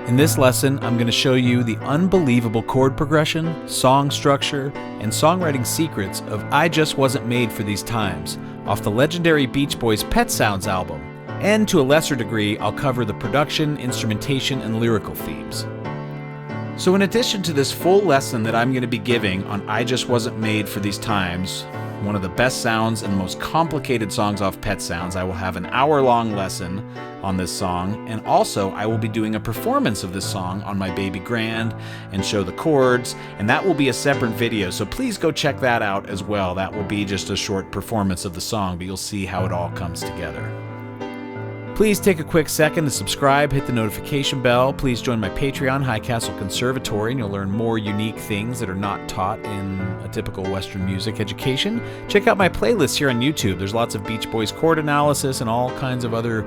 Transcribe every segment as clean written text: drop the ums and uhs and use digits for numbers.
In this lesson, I'm going to show you the unbelievable chord progression, song structure, and songwriting secrets of I Just Wasn't Made for These Times off the legendary Beach Boys' Pet Sounds album. And to a lesser degree, I'll cover the production, instrumentation, and lyrical themes. So in addition to this full lesson that I'm going to be giving on I Just Wasn't Made for These Times, one of the best sounds and most complicated songs off Pet Sounds, I will have an hour-long lesson on this song, and also I will be doing a performance of this song on my Baby Grand and show the chords, and that will be a separate video, so please go check that out as well. That will be just a short performance of the song, but you'll see how it all comes together. Please take a quick second to subscribe, hit the notification bell. Please join my Patreon, High Castle Conservatory, and you'll learn more unique things that are not taught in a typical Western music education. Check out my playlists here on YouTube. There's lots of Beach Boys chord analysis and all kinds of other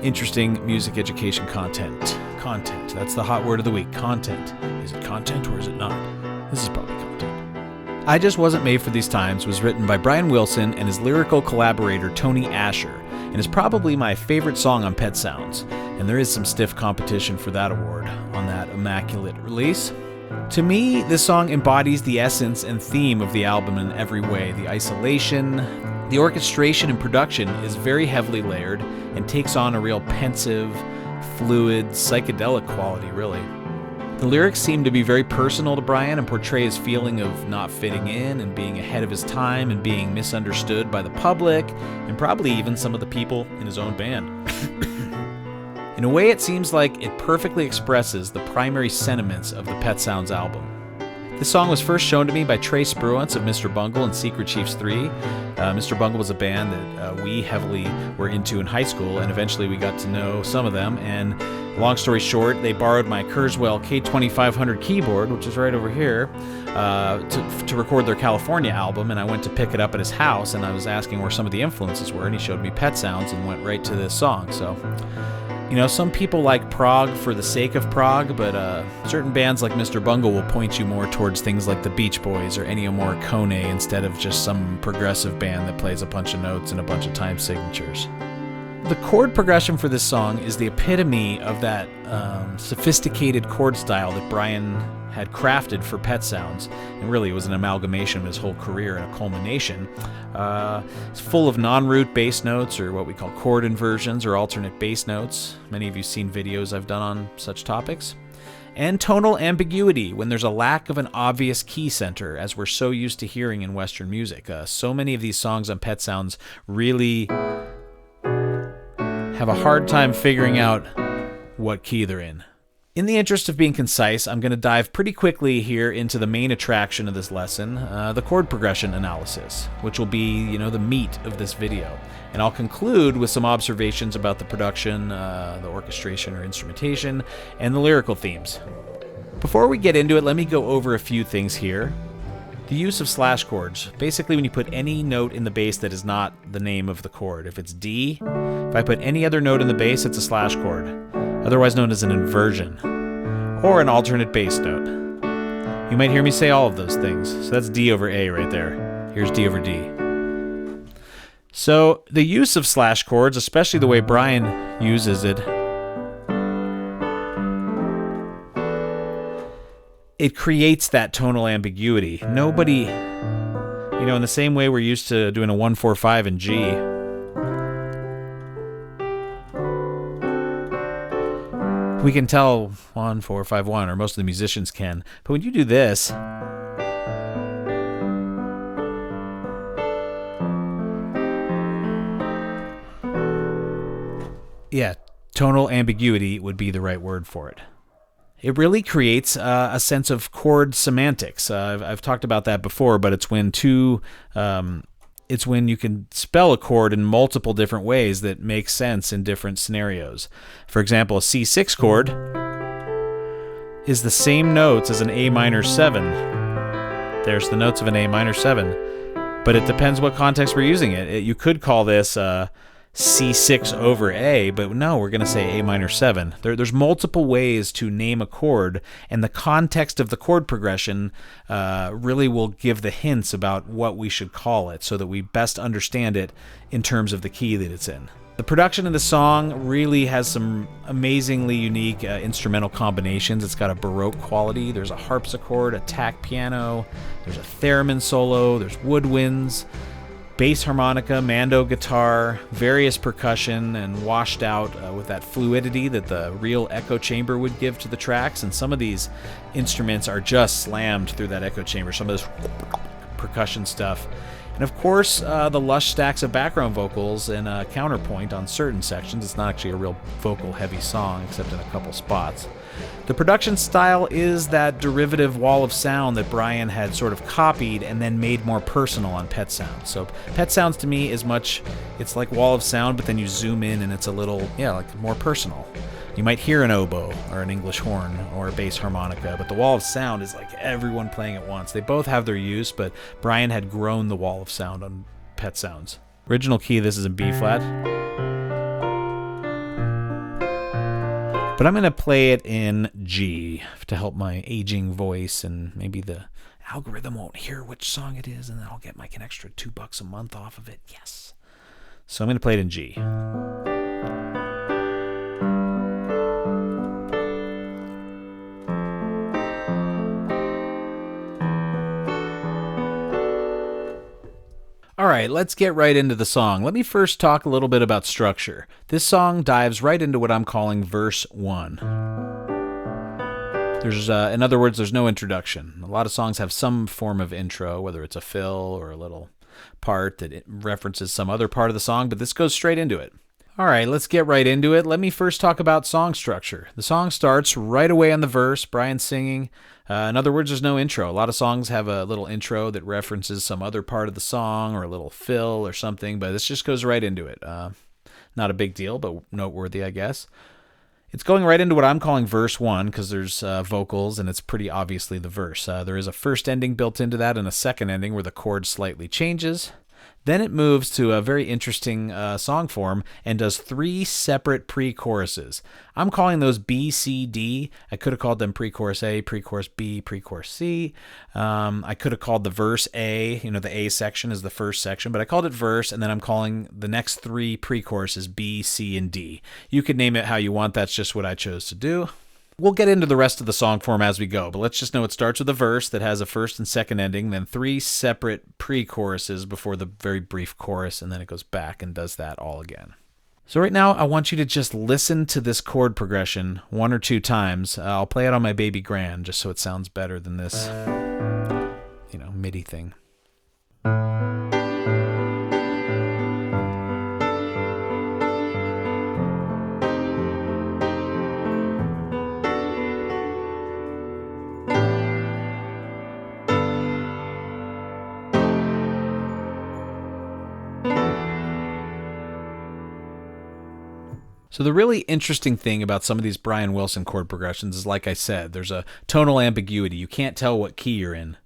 interesting music education content. Content. That's the hot word of the week. Content. Is it content or is it not? This is probably content. I Just Wasn't Made for These Times was written by Brian Wilson and his lyrical collaborator Tony Asher, and is probably my favorite song on Pet Sounds, and there is some stiff competition for that award on that immaculate release. To me, this song embodies the essence and theme of the album in every way. The isolation, the orchestration and production is very heavily layered and takes on a real pensive, fluid, psychedelic quality, really. The lyrics seem to be very personal to Brian and portray his feeling of not fitting in and being ahead of his time and being misunderstood by the public and probably even some of the people in his own band. In a way, it seems like it perfectly expresses the primary sentiments of the Pet Sounds album. This song was first shown to me by Trey Spruance of Mr. Bungle and Secret Chiefs 3. Mr. Bungle was a band that we heavily were into in high school, and eventually we got to know some of them. And long story short, they borrowed my Kurzweil K2500 keyboard, which is right over here, to record their California album. And I went to pick it up at his house, and I was asking where some of the influences were, and he showed me Pet Sounds and went right to this song. So, you know, some people like prog for the sake of prog, but certain bands like Mr. Bungle will point you more towards things like the Beach Boys or Ennio Morricone instead of just some progressive band that plays a bunch of notes and a bunch of time signatures. The chord progression for this song is the epitome of that sophisticated chord style that Brian had crafted for Pet Sounds, and really it was an amalgamation of his whole career and a culmination. It's full of non-root bass notes, or what we call chord inversions or alternate bass notes. Many of you have seen videos I've done on such topics. And tonal ambiguity, when there's a lack of an obvious key center, as we're so used to hearing in Western music. So many of these songs on Pet Sounds really have a hard time figuring out what key they're in. In the interest of being concise, I'm going to dive pretty quickly here into the main attraction of this lesson, the chord progression analysis, which will be, the meat of this video. And I'll conclude with some observations about the production, the orchestration or instrumentation, and the lyrical themes. Before we get into it, let me go over a few things here. The use of slash chords. Basically, when you put any note in the bass that is not the name of the chord. If it's D, if I put any other note in the bass, it's a slash chord, otherwise known as an inversion, or an alternate bass note. You might hear me say all of those things. So that's D over A right there. Here's D over D. So the use of slash chords, especially the way Brian uses it, it creates that tonal ambiguity. Nobody, in the same way we're used to doing a 1-4-5 in G, we can tell 1-4-5-1, or most of the musicians can. But when you do this, tonal ambiguity would be the right word for it. It really creates a sense of chord semantics. I've talked about that before, but it's when it's when you can spell a chord in multiple different ways that make sense in different scenarios. For example, a C6 chord is the same notes as an A minor 7. There's the notes of an A minor 7, but it depends what context we're using it. You could call this C6 over A, but no, we're going to say A minor 7. There's multiple ways to name a chord, and the context of the chord progression really will give the hints about what we should call it so that we best understand it in terms of the key that it's in. The production of the song really has some amazingly unique instrumental combinations. It's got a Baroque quality. There's a harpsichord, a tack piano, there's a theremin solo, there's woodwinds, bass harmonica, mando guitar, various percussion, and washed out with that fluidity that the real echo chamber would give to the tracks. And some of these instruments are just slammed through that echo chamber, some of this percussion stuff. And of course, the lush stacks of background vocals and a counterpoint on certain sections. It's not actually a real vocal-heavy song, except in a couple spots. The production style is that derivative wall of sound that Brian had sort of copied and then made more personal on Pet Sounds. So Pet Sounds to me is it's like wall of sound, but then you zoom in and it's a little, like more personal. You might hear an oboe or an English horn or a bass harmonica, but the wall of sound is like everyone playing at once. They both have their use, but Brian had grown the wall of sound on Pet Sounds. Original key, this is in B flat. But I'm going to play it in G to help my aging voice, and maybe the algorithm won't hear which song it is, and then I'll get like an extra $2 a month off of it. Yes. So I'm going to play it in G. All right, let's get right into the song. Let me first talk a little bit about structure. This song dives right into what I'm calling verse 1. In other words, there's no introduction. A lot of songs have some form of intro, whether it's a fill or a little part that it references some other part of the song, but this goes straight into it. All right, let's get right into it. Let me first talk about song structure. The song starts right away on the verse, Brian singing. In other words, there's no intro. A lot of songs have a little intro that references some other part of the song or a little fill or something, but this just goes right into it. Not a big deal, but noteworthy, I guess. It's going right into what I'm calling verse 1 because there's vocals and it's pretty obviously the verse. There is a first ending built into that and a second ending where the chord slightly changes. Then it moves to a very interesting song form and does 3 separate pre-choruses. I'm calling those B, C, D. I could have called them pre-chorus A, pre-chorus B, pre-chorus C. I could have called the verse A. The A section is the first section, but I called it verse, and then I'm calling the next 3 pre-choruses B, C, and D. You could name it how you want. That's just what I chose to do. We'll get into the rest of the song form as we go, but let's just know it starts with a verse that has a first and second ending, then 3 separate pre-choruses before the very brief chorus, and then it goes back and does that all again. So right now, I want you to just listen to this chord progression 1 or 2 times. I'll play it on my baby grand just so it sounds better than this, MIDI thing. So the really interesting thing about some of these Brian Wilson chord progressions is, like I said, there's a tonal ambiguity. You can't tell what key you're in.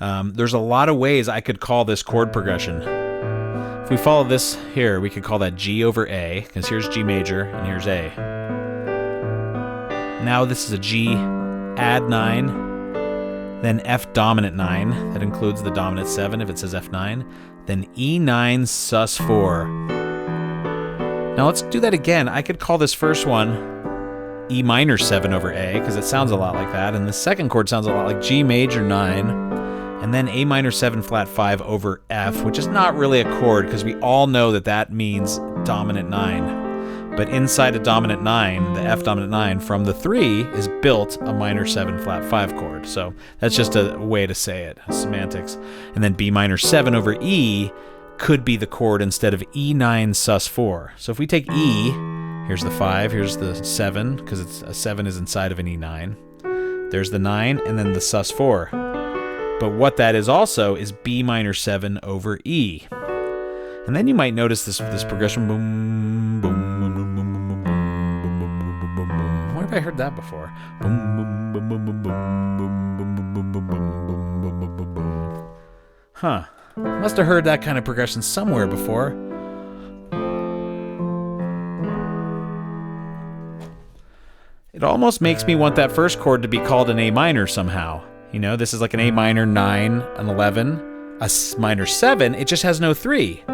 There's a lot of ways I could call this chord progression. If we follow this here, we could call that G over A, because here's G major and here's A. Now this is a G add 9, then F dominant 9. That includes the dominant 7 if it says F9. Then E9 sus 4. Now let's do that again. I could call this first one E minor 7 over A, because it sounds a lot like that, and the second chord sounds a lot like G major 9, and then A minor 7 flat 5 over F, which is not really a chord, because we all know that that means dominant 9. But inside a dominant 9, the F dominant 9, from the 3 is built a minor 7 flat 5 chord. So that's just a way to say it, semantics. And then B minor 7 over E could be the chord instead of E9 sus 4. So if we take E, here's the 5, here's the 7, because it's a 7 is inside of an E9. There's the 9, and then the sus 4. But what that is also is B minor 7 over E. And then you might notice this progression, boom, boom, boom, boom, boom, boom, boom, boom, boom, boom, boom. Where have I heard that before? Boom, boom, boom, boom, boom, boom, boom, boom, boom, boom, boom, boom, boom, boom, boom. Huh. Must have heard that kind of progression somewhere before. It almost makes me want that first chord to be called an A minor somehow. This is like an A minor 9, an 11, a minor 7. It just has no 3.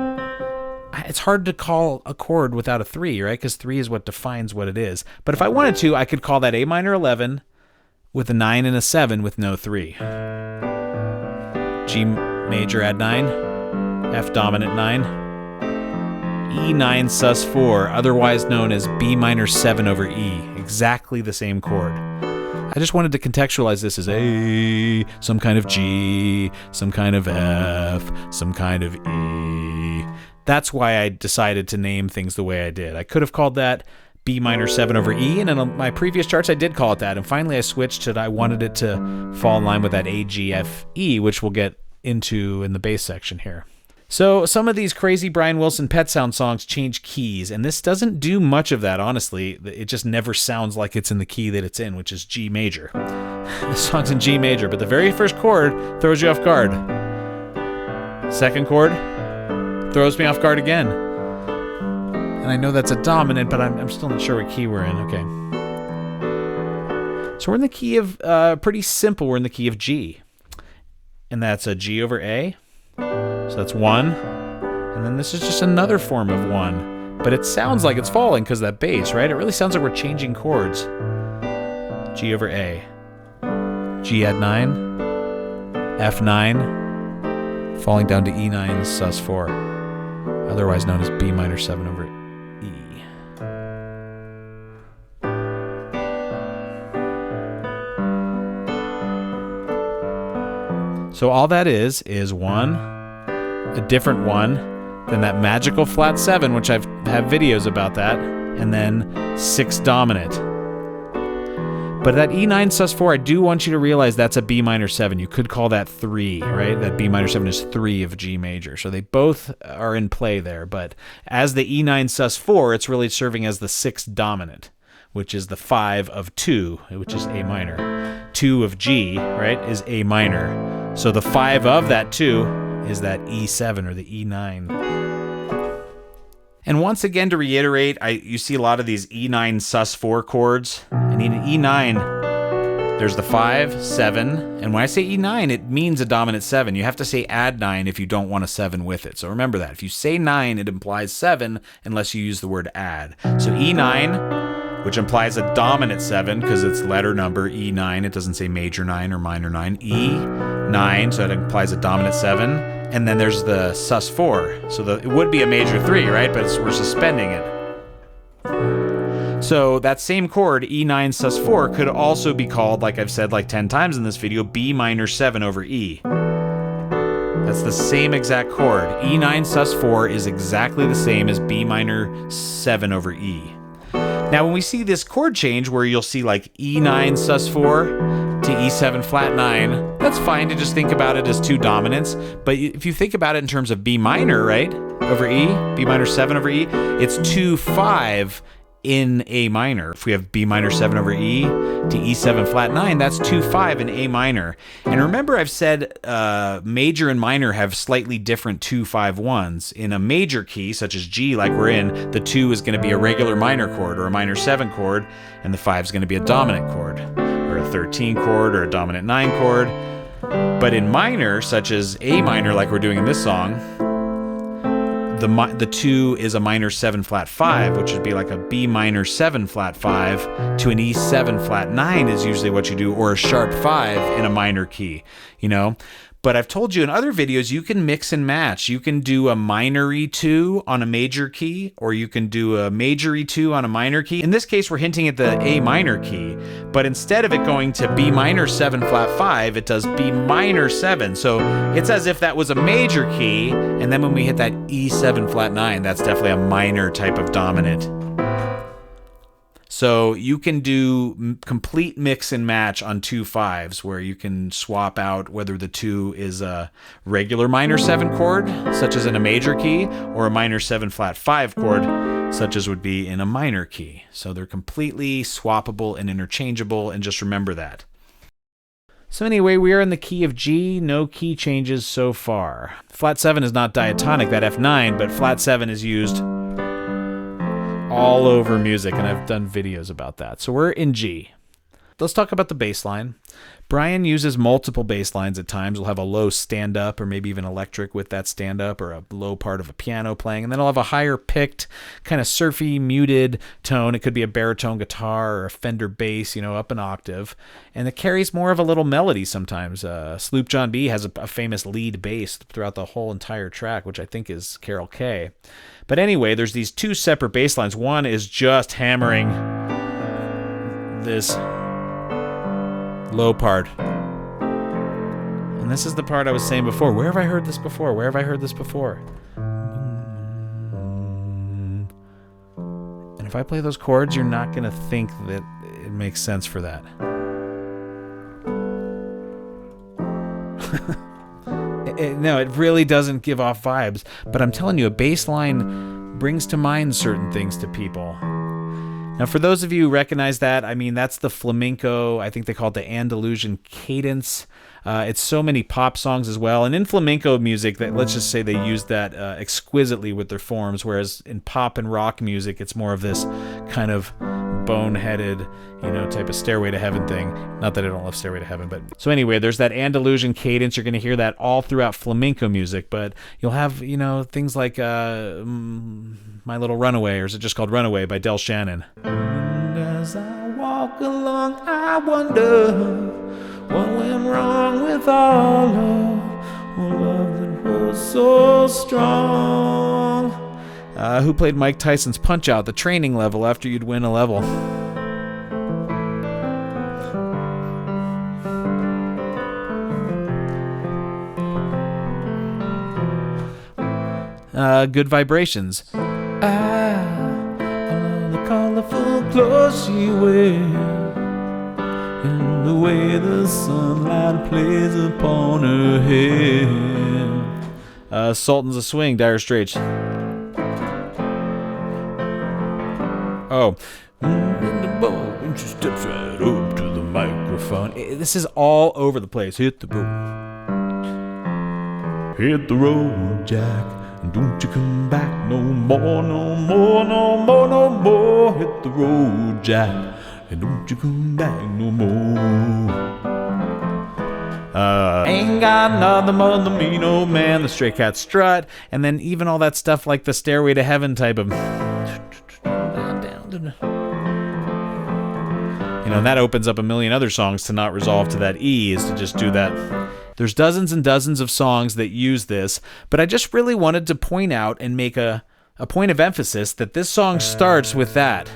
it's hard to call a chord without a 3, right? Because 3 is what defines what it is. But if I wanted to, I could call that A minor 11 with a 9 and a 7 with no 3. G major add 9, F dominant 9, E9 sus 4, otherwise known as B minor 7 over E, exactly the same chord. I just wanted to contextualize this as A, some kind of G, some kind of F, some kind of E. That's why I decided to name things the way I did. I could have called that B minor 7 over E, and in my previous charts I did call it that, and finally I switched it. I wanted it to fall in line with that A, G, F, E, which we'll get into in the bass section here. So some of these crazy Brian Wilson Pet Sound songs change keys, and this doesn't do much of that, honestly. It just never sounds like it's in the key that it's in, which is G major. This song's in G major, but the very first chord throws you off guard. Second chord throws me off guard again. And I know that's a dominant, but I'm still not sure what key we're in. Okay. So we're in the key of, pretty simple, we're in the key of G. And that's a G over A. So that's 1, and then this is just another form of 1, but it sounds like it's falling because of that bass, right? It really sounds like we're changing chords. G over A, G add 9, F9, falling down to E9 sus 4, otherwise known as B minor 7 over E. So all that is 1, a different 1, then that magical flat 7, which I've have videos about that, and then 6 dominant. But that E9 sus 4, I do want you to realize that's a B minor 7. You could call that 3, right? That B minor 7 is 3 of G major. So they both are in play there, but as the E9 sus 4, it's really serving as the 6 dominant, which is the 5 of 2, which is A minor. 2 of G, right, is A minor. So the 5 of that 2 is that E7 or the E9. And once again, to reiterate, you see a lot of these E9 sus 4 chords. And in E9, there's the 5, 7, and when I say E9, it means a dominant 7. You have to say add 9 if you don't want a 7 with it. So remember that. If you say 9, it implies 7 unless you use the word add. So E9, which implies a dominant 7 because it's letter number E9. It doesn't say major 9 or minor 9. E9, so it implies a dominant 7. And then there's the sus 4. So it would be a major 3, right? But we're suspending it. So that same chord, E9 sus 4, could also be called, like I've said like 10 times in this video, B minor 7 over E. That's the same exact chord. E9 sus 4 is exactly the same as B minor 7 over E. Now when we see this chord change where you'll see like E9 sus 4 to E7 flat 9, that's fine to just think about it as 2 dominants. But if you think about it in terms of B minor, right, over E, B minor 7 over E, it's 2-5 in A minor. If we have B minor 7 over E to E7 flat 9, that's 2-5 in A minor. And remember I've said major and minor have slightly different 2-5-1s. In a major key, such as G like we're in, the 2 is going to be a regular minor chord or a minor 7 chord, and the 5 is going to be a dominant chord, or a 13 chord, or a dominant 9 chord. But in minor, such as A minor like we're doing in this song, the 2 is a minor 7 flat 5, which would be like a B minor 7 flat 5 to an E7 flat 9 is usually what you do, or a sharp 5 in a minor key, you know? But I've told you in other videos, you can mix and match. You can do a minor E2 on a major key, or you can do a major E2 on a minor key. In this case, we're hinting at the A minor key, but instead of it going to B minor 7 flat 5, it does B minor 7. So it's as if that was a major key, and then when we hit that E7 flat 9, that's definitely a minor type of dominant. So you can do complete mix and match on 2 5s, where you can swap out whether the 2 is a regular minor 7 chord, such as in a major key, or a minor 7 flat 5 chord, such as would be in a minor key. So they're completely swappable and interchangeable, and just remember that. So anyway, we are in the key of G, no key changes so far. Flat 7 is not diatonic, that F9, but flat 7 is used all over music, and I've done videos about that. So we're in G. let's talk about the bass line. Brian uses multiple bass lines at times. We'll have a low stand-up or maybe even electric with that stand-up, or a low part of a piano playing. And then I'll have a higher picked, kind of surfy, muted tone. It could be a baritone guitar or a Fender bass, up an octave. And it carries more of a little melody sometimes. Sloop John B has a famous lead bass throughout the whole entire track, which I think is Carol Kay. But anyway, there's these two separate bass lines. One is just hammering this low part. And this is the part I was saying before. Where have I heard this before? Where have I heard this before? And if I play those chords, you're not going to think that it makes sense for that. No, it really doesn't give off vibes. But I'm telling you, a bass line brings to mind certain things to people. Now, for those of you who recognize that, that's the flamenco. I think they call it the Andalusian cadence. It's so many pop songs as well. And in flamenco music, let's just say they use that exquisitely with their forms, whereas in pop and rock music, it's more of this kind of boneheaded, type of Stairway to Heaven thing. Not that I don't love Stairway to Heaven, but... So anyway, there's that Andalusian cadence. You're going to hear that all throughout flamenco music, but you'll have, things like My Little Runaway, or is it just called Runaway, by Del Shannon. And as I walk along, I wonder what went wrong with our love that was so strong. Who played Mike Tyson's Punch-Out, the training level after you'd win a level? Good Vibrations. I love the colorful clothes she wears, and the way the sunlight plays upon her head. Sultans of Swing, Dire Straits. Oh. And she steps right up to the microphone. This is all over the place. Hit the road, Jack, and don't you come back no more, no more, no more, no more. Hit the road, Jack, and don't you come back no more. Ain't got nothing more than mean old man, the Stray Cat Strut, and then even all that stuff like the Stairway to Heaven type of... and that opens up a million other songs to not resolve to that E, is to just do that. There's dozens and dozens of songs that use this, but I just really wanted to point out and make a point of emphasis that this song starts with that.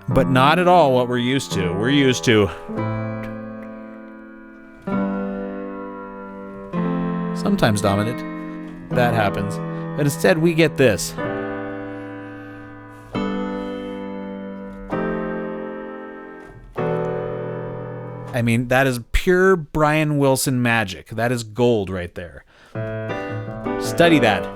But not at all what we're used to. We're used to... sometimes dominant. That happens. But instead we get this. That is pure Brian Wilson magic. That is gold right there. Study that.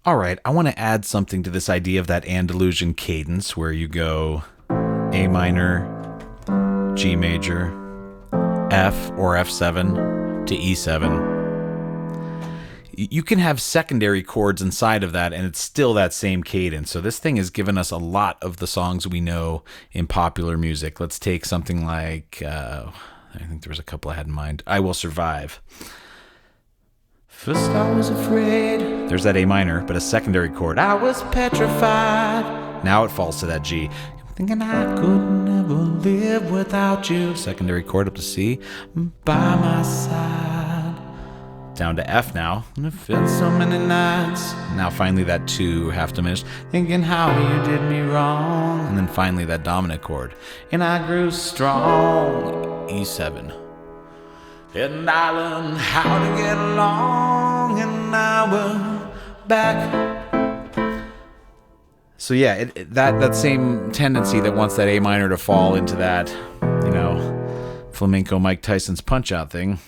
All right, I want to add something to this idea of that Andalusian cadence where you go A minor, G major, F or F7 to E7. You can have secondary chords inside of that, and it's still that same cadence. So this thing has given us a lot of the songs we know in popular music. Let's take something like, I think there was a couple I had in mind. I Will Survive. First I was afraid. There's that A minor, but a secondary chord. I was petrified. Now it falls to that G. Thinking I could never live without you. Secondary chord up to C. By my side. Down to F now. And I've felt so many nights. Now finally that 2 half diminished. Thinking how you did me wrong. And then finally that dominant chord. And I grew strong. E7. And I learned how to get along. And now we're back. So yeah, that same tendency that wants that A minor to fall into that, flamenco Mike Tyson's Punch-Out thing.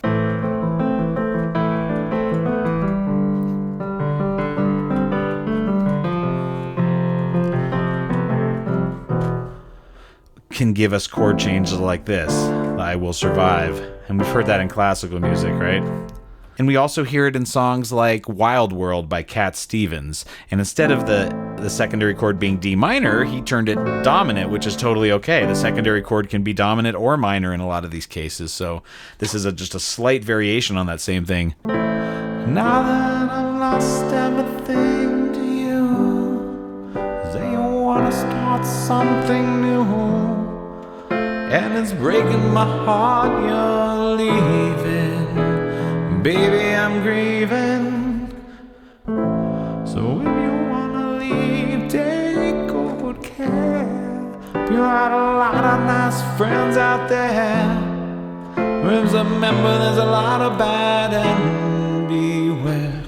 Can give us chord changes like this. I Will Survive. And we've heard that in classical music, right? And we also hear it in songs like Wild World by Cat Stevens. And instead of the secondary chord being D minor, he turned it dominant, which is totally okay. The secondary chord can be dominant or minor in a lot of these cases. So this is just a slight variation on that same thing. Now that I've lost everything to you, say you want to start something new, and it's breaking my heart you're leaving. Baby, I'm grieving. So if you wanna leave, take good care. You had a lot of nice friends out there. Remember, there's a lot of bad and beware.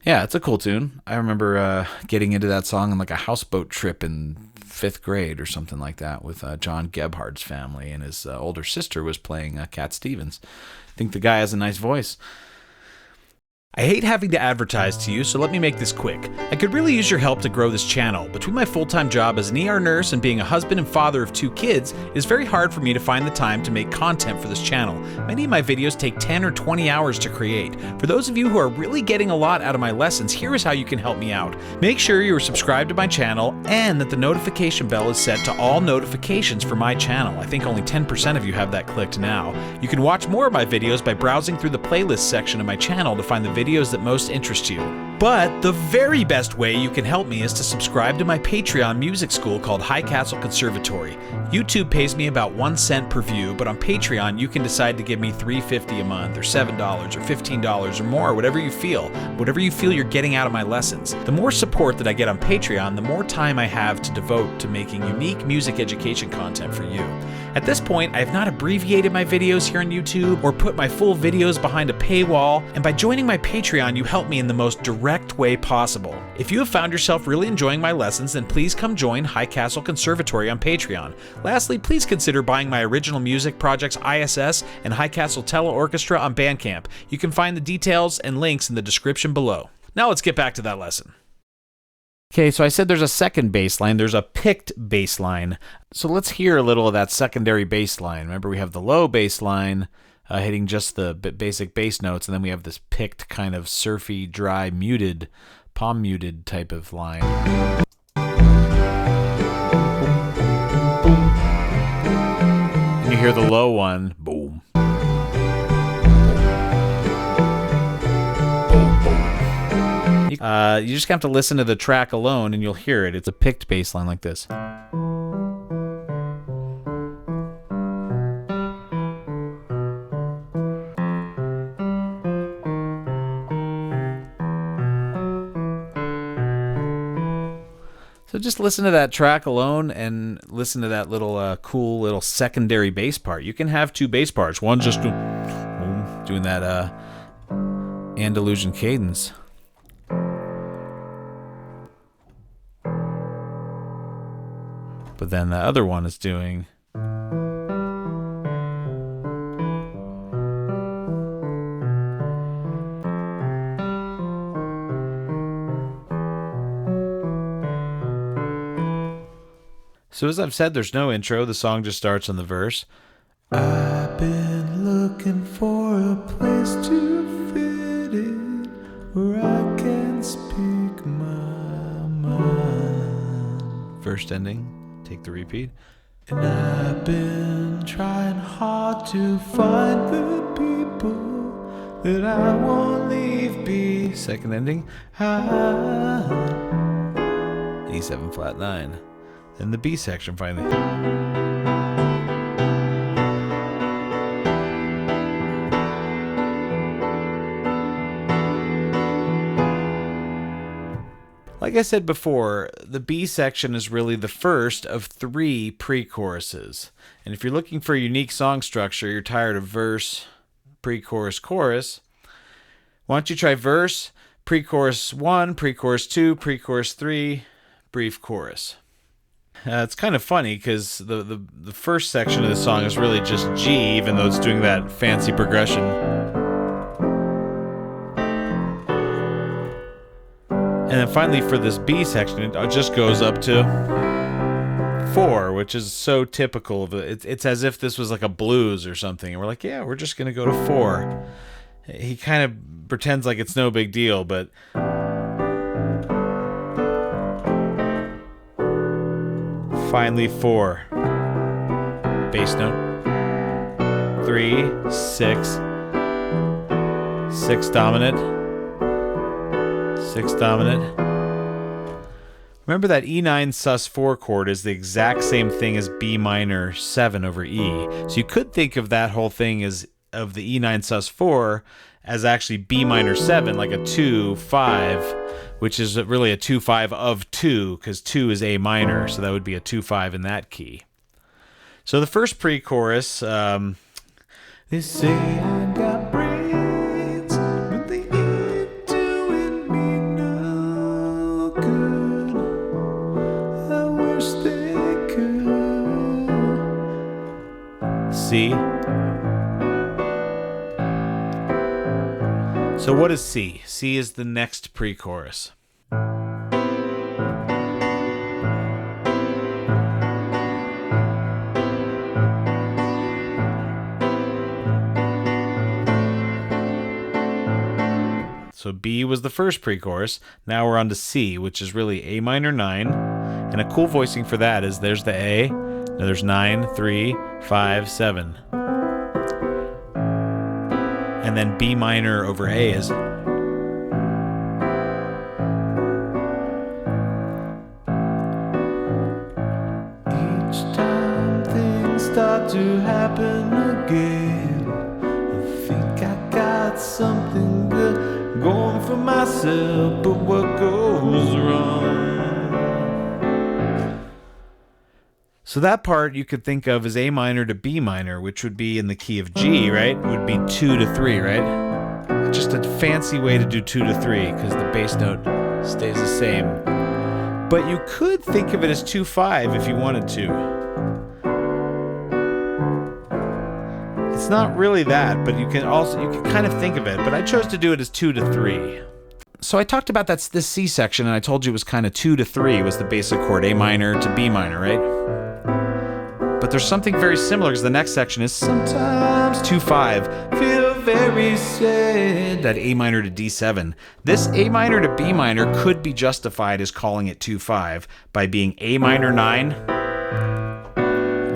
Yeah, it's a cool tune. I remember getting into that song on like a houseboat trip in 5th grade or something like that with John Gebhard's family, and his older sister was playing Cat Stevens. I think the guy has a nice voice. I hate having to advertise to you, so let me make this quick. I could really use your help to grow this channel. Between my full-time job as an ER nurse and being a husband and father of 2 kids, it is very hard for me to find the time to make content for this channel. Many of my videos take 10 or 20 hours to create. For those of you who are really getting a lot out of my lessons, here is how you can help me out. Make sure you are subscribed to my channel and that the notification bell is set to all notifications for my channel. I think only 10% of you have that clicked now. You can watch more of my videos by browsing through the playlist section of my channel to find the videos that most interest you. But the very best way you can help me is to subscribe to my Patreon music school called High Castle Conservatory. YouTube pays me about 1 cent per view, but on Patreon you can decide to give me $3.50 a month, or $7, or $15, or more, whatever you feel you're getting out of my lessons. The more support that I get on Patreon, the more time I have to devote to making unique music education content for you. At this point, I have not abbreviated my videos here on YouTube or put my full videos behind a paywall, and by joining my Patreon, you help me in the most direct way possible. If you have found yourself really enjoying my lessons, then please come join High Castle Conservatory on Patreon. Lastly, please consider buying my original music projects ISS and High Castle Tele Orchestra on Bandcamp. You can find the details and links in the description below. Now let's get back to that lesson. Okay, so I said there's a second bass line. There's a picked bass line. So let's hear a little of that secondary bass line. Remember, we have the low bass line hitting just the basic bass notes, and then we have this picked kind of surfy, dry, muted, palm muted type of line. And you hear the low one, boom. You just have to listen to the track alone and you'll hear it. It's a picked bass line like this. So just listen to that track alone and listen to that little cool little secondary bass part. You can have 2 bass parts. One just doing that Andalusian cadence. But then the other one is doing... So as I've said, there's no intro. The song just starts on the verse. I've been looking for a place to fit in where I can speak my mind. First ending. Take the repeat. And I've been trying hard to find the people that I won't leave be. Second ending. E7 flat 9. Then the B section finally. Like I said before, the B section is really the first of 3 pre-choruses. And if you're looking for a unique song structure, you're tired of verse, pre-chorus, chorus, why don't you try verse, pre-chorus 1, pre-chorus 2, pre-chorus 3, brief chorus. It's kind of funny because the first section of the song is really just G, even though it's doing that fancy progression. And then finally for this B section, it just goes up to 4, which is so typical of it. It's as if this was like a blues or something. And we're like, yeah, we're just going to go to 4. he kind of pretends like it's no big deal, but finally 4. Bass note. 3, 6, 6 dominant, 6 dominant. Remember that E9 sus4 chord is the exact same thing as B minor 7 over E. So you could think of that whole thing as of the E9 sus4 as actually B minor 7, like a 2, 5, which is really a 2, 5 of 2, because 2 is A minor, so that would be a 2, 5 in that key. So the first pre-chorus, they say I got brains, but they ain't doing me no good. I wish they could. C. So what is C? C is the next pre-chorus. So B was the first pre-chorus. Now we're on to C, which is really A minor 9. And a cool voicing for that is there's the A. Now there's 9, 3, 5, 7. And then B minor over A is. Each time things start to happen again, I think I got something good going for myself, but what goes wrong? So that part you could think of as A minor to B minor, which would be in the key of G, right? It would be 2 to 3, right? Just a fancy way to do 2 to 3, because the bass note stays the same. But you could think of it as 2-5 if you wanted to. It's not really that, but you can kind of think of it, but I chose to do it as 2 to 3. So I talked about this C section, and I told you it was kind of 2 to 3 was the basic chord, A minor to B minor, right? But there's something very similar, because the next section is sometimes 2-5, feel very sad, that A minor to D7. This A minor to B minor could be justified as calling it 2-5 by being A minor 9,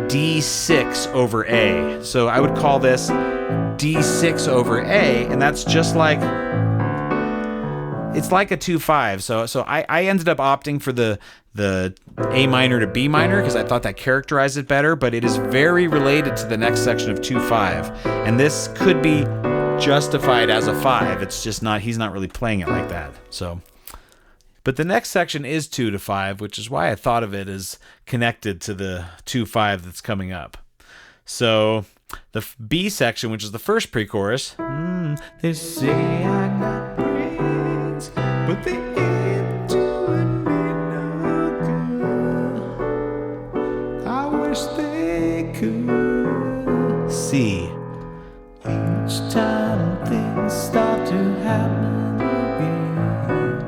D6 over A. So I would call this D6 over A, and that's just like, it's like a 2-5. So I ended up opting for the A minor to B minor because I thought that characterized it better, but it is very related to the next section of 2-5. And this could be justified as a 5. It's just not, he's not really playing it like that. So, but the next section is 2 to 5, which is why I thought of it as connected to the 2-5 that's coming up. So the B section, which is the first pre-chorus, they say I got brains, but they ain't doing me no good. I wish they could. C. Each time things start to happen again,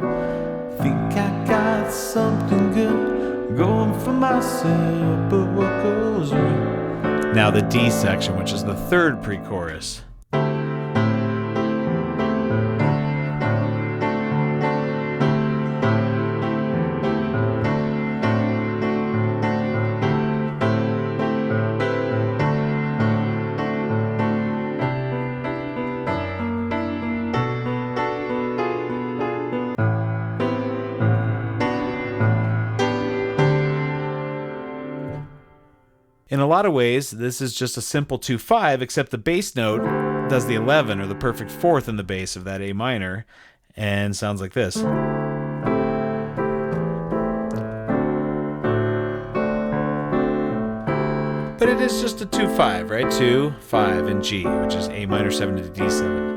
think I got something good going for myself, but what goes wrong? Now the D section, which is the third pre-chorus. In a lot of ways, this is just a simple 2-5, except the bass note does the 11, or the perfect fourth in the bass of that A minor, and sounds like this. But it is just a 2-5, right? 2-5 in G, which is A minor 7 to D7.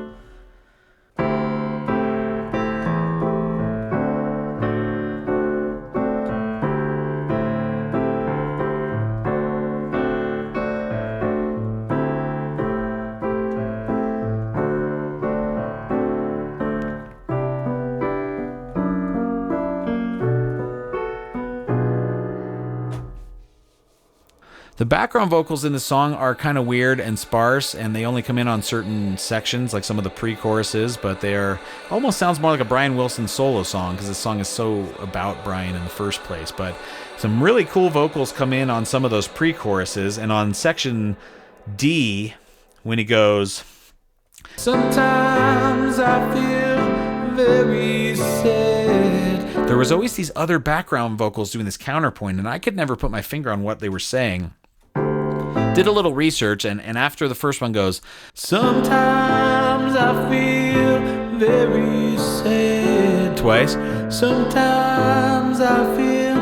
The background vocals in the song are kind of weird and sparse, and they only come in on certain sections, like some of the pre-choruses, but they are almost sounds more like a Brian Wilson solo song because this song is so about Brian in the first place. But some really cool vocals come in on some of those pre-choruses, and on section D, when he goes, "Sometimes I feel very sad," there was always these other background vocals doing this counterpoint, and I could never put my finger on what they were saying. Did a little research, and after the first one goes, "Sometimes I feel very sad," twice, "Sometimes I feel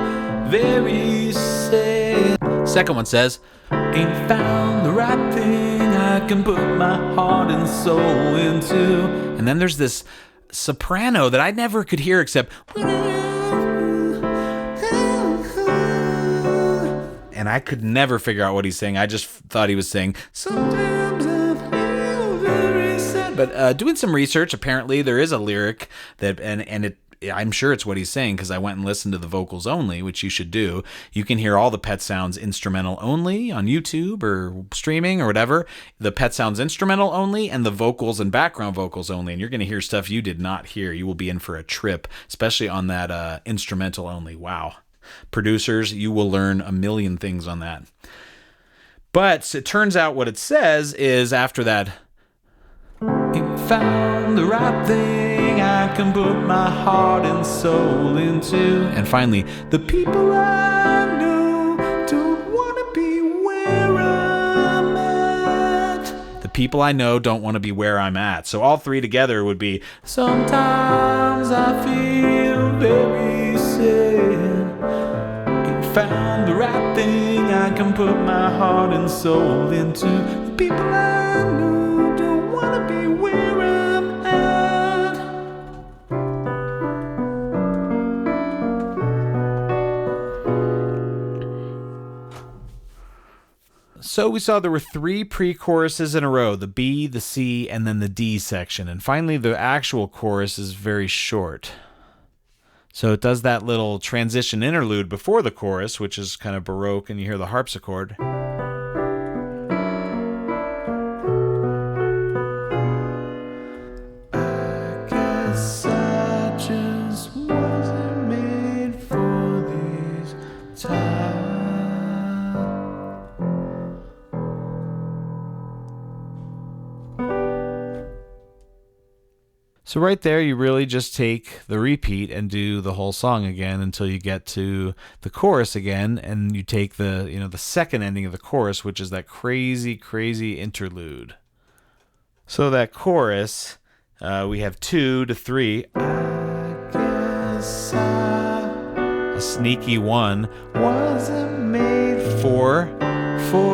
very sad." Second one says, "Ain't found the right thing I can put my heart and soul into." And then there's this soprano that I never could hear except, and I could never figure out what he's saying. I just thought he was saying, "Sometimes I feel very sad." But doing some research, apparently there is a lyric that, I'm sure it's what he's saying because I went and listened to the vocals only, which you should do. You can hear all the Pet Sounds instrumental only on YouTube or streaming or whatever. The Pet Sounds instrumental only and the vocals and background vocals only. And you're going to hear stuff you did not hear. You will be in for a trip, especially on that instrumental only. Wow. Producers, you will learn a million things on that. But it turns out what it says is after that, "You found the right thing I can put my heart and soul into." And finally, "The people I know don't want to be where I'm at." The people I know don't want to be where I'm at. So all three together would be, "Sometimes I feel very sad. Found the right thing I can put my heart and soul into. The people I know don't want to be where I'm at." So we saw there were 3 pre-choruses in a row, the B, the C, and then the D section. And finally, the actual chorus is very short. So it does that little transition interlude before the chorus, which is kind of Baroque, and you hear the harpsichord. I guess I just wasn't made for these times. So right there, you really just take the repeat and do the whole song again until you get to the chorus again, and you take the second ending of the chorus, which is that crazy, crazy interlude. So that chorus, we have 2 to 3. I guess a sneaky 1 wasn't made for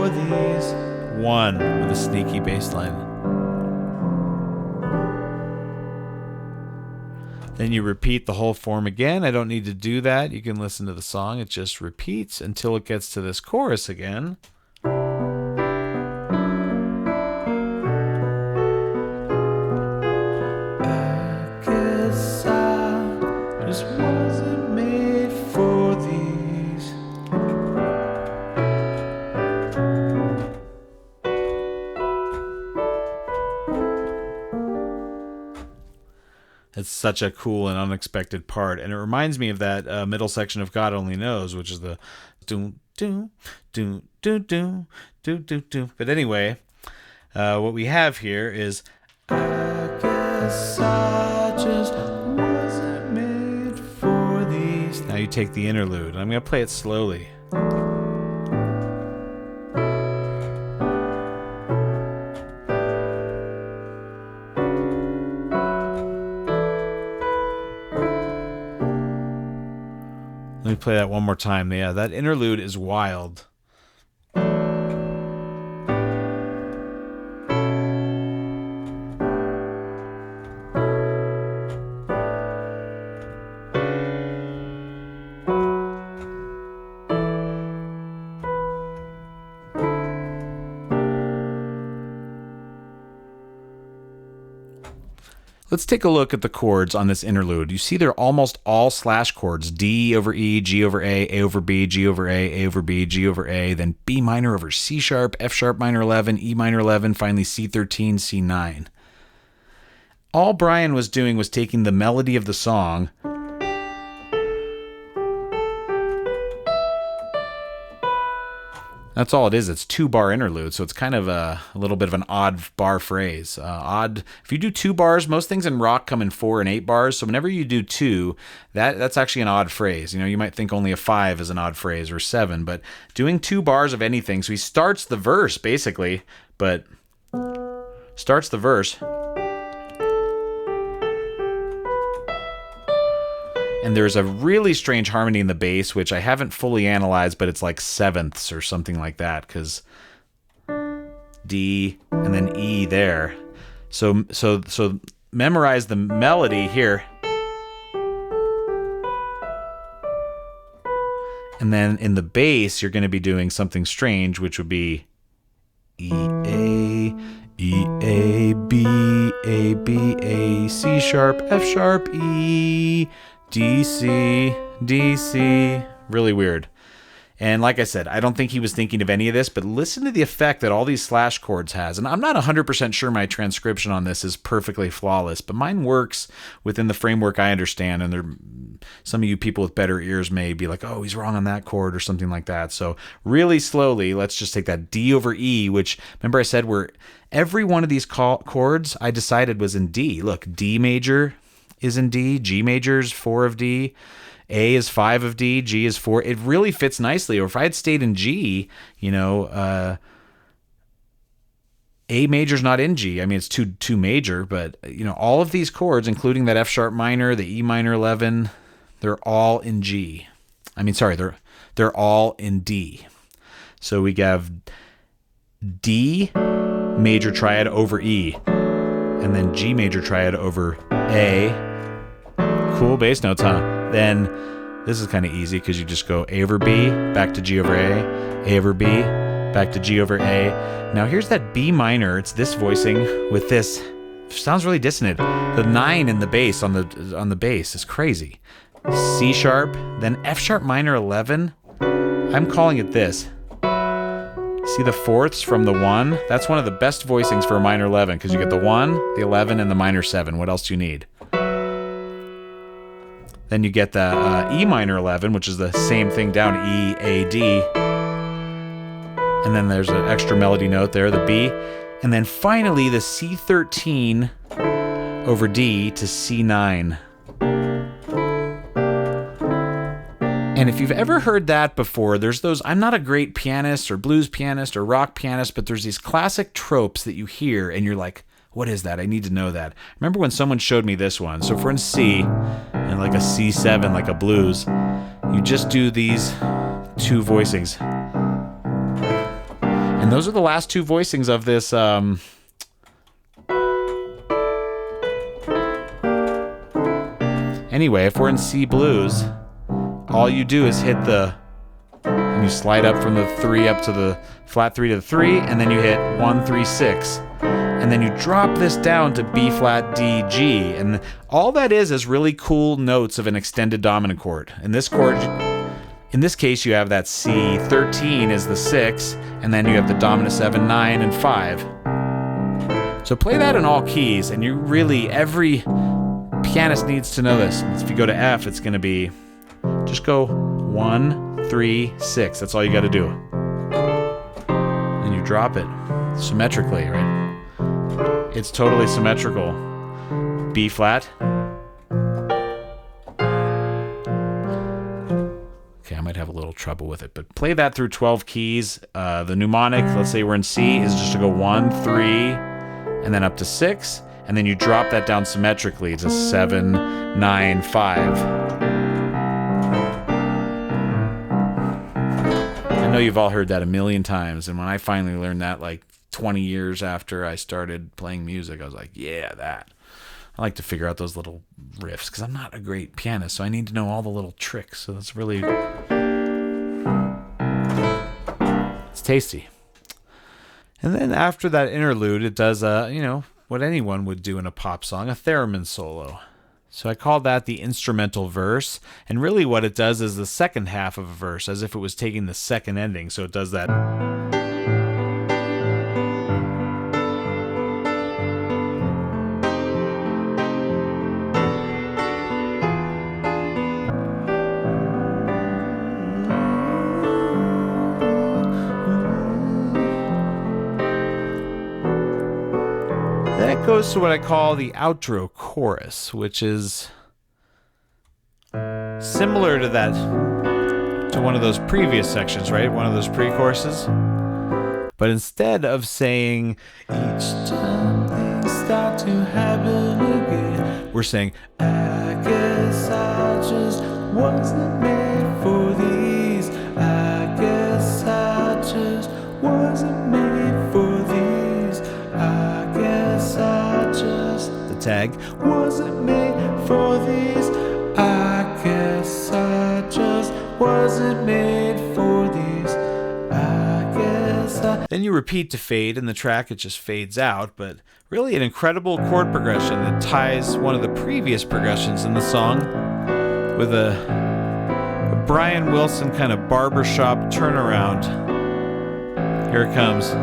these 1 with a sneaky bass line. Then you repeat the whole form again. I don't need to do that. You can listen to the song. It just repeats until it gets to this chorus again. I guess I just wasn't made for these. It's such a cool and unexpected part, and it reminds me of that middle section of God Only Knows, which is the do do do do do do do do. But anyway, what we have here is, I guess I just wasn't made for these. Now you take the interlude, and I'm going to play it slowly. Let me play that one more time. Yeah, that interlude is wild. Let's take a look at the chords on this interlude. You see they're almost all slash chords. D over E, G over A over B, G over A over B, G over A, then B minor over C sharp, F sharp minor 11, E minor 11, finally C13, C9. All Brian was doing was taking the melody of the song That's all it is. It's 2-bar interlude, so it's kind of a little bit of an odd bar phrase. Odd. If you do 2 bars, most things in rock come in 4 and 8 bars. So whenever you do 2, that's actually an odd phrase. You might think only a 5 is an odd phrase or 7, but doing 2 bars of anything. So he starts the verse basically, but starts the verse. And there's a really strange harmony in the bass, which I haven't fully analyzed, but it's like sevenths or something like that, because D and then E there. So memorize the melody here. And then in the bass, you're going to be doing something strange, which would be E, A, B, A, B, A, C sharp, F sharp, E, D, C, D, C. Really weird. And like I said, I don't think he was thinking of any of this, but listen to the effect that all these slash chords has. And I'm not 100% sure my transcription on this is perfectly flawless, but mine works within the framework I understand. And some of you people with better ears may be like, oh, he's wrong on that chord or something like that. So really slowly, let's just take that D over E, which remember I said every one of these chords I decided was in D. Look, D major is in D, G major is 4 of D, A is 5 of D, G is 4. It really fits nicely. Or if I had stayed in G, A major's not in G. I mean, it's too major, but all of these chords, including that F sharp minor, the E minor 11, they're all in G. I mean, sorry, they're all in D. So we have D major triad over E, and then G major triad over A. Cool bass notes, huh? Then this is kind of easy because you just go A over B, back to G over A over B, back to G over A. Now here's that B minor. It's this voicing with this. Sounds really dissonant. The 9 in the bass on the bass is crazy. C sharp, then F sharp minor 11. I'm calling it this. See the fourths from the 1? That's one of the best voicings for a minor 11 because you get the 1, the 11, and the minor 7. What else do you need? Then you get the E minor 11, which is the same thing down, E, A, D. And then there's an extra melody note there, the B. And then finally the C13 over D to C9. And if you've ever heard that before, there's those, I'm not a great pianist or blues pianist or rock pianist, but there's these classic tropes that you hear and you're like, what is that? I need to know that. Remember when someone showed me this one? So for C and like a C7, like a blues, you just do these 2 voicings. And those are the last 2 voicings of this. Anyway, if we're in C blues, all you do is hit and you slide up from the 3 up to the flat 3 to the 3, and then you hit 1, 3, 6. And then you drop this down to B flat, D, G. And all that is really cool notes of an extended dominant chord. In this case, you have that C13 is the 6, and then you have the dominant 7, 9, and 5. So play that in all keys, and every pianist needs to know this. If you go to F, it's going to be, just go 1, 3, 6. That's all you got to do. And you drop it symmetrically, right? It's totally symmetrical. B flat. Okay, I might have a little trouble with it, but play that through 12 keys. The mnemonic, let's say we're in C, is just to go 1, 3, and then up to 6, and then you drop that down symmetrically to 7, 9, 5. I know you've all heard that a million times, and when I finally learned that, like 20 years after I started playing music, I was like, yeah, that. I like to figure out those little riffs because I'm not a great pianist, so I need to know all the little tricks. So that's really, it's tasty. And then after that interlude, it does a what anyone would do in a pop song, a theremin solo. So I call that the instrumental verse, and really what it does is the second half of a verse, as if it was taking the second ending, so it does that. Then it goes to what I call the outro chorus, which is similar to that, to one of those previous sections, right? One of those pre-choruses. But instead of saying, each time things start to happen again, we're saying, I guess I just wasn't made for these. I guess I just wasn't made for these. I guess I just, the tag, wasn't made for these. I guess I just wasn't made for these. I guess I... Then you repeat to fade, and the track, it just fades out, but really an incredible chord progression that ties one of the previous progressions in the song with a Brian Wilson kind of barbershop turnaround. Here it comes.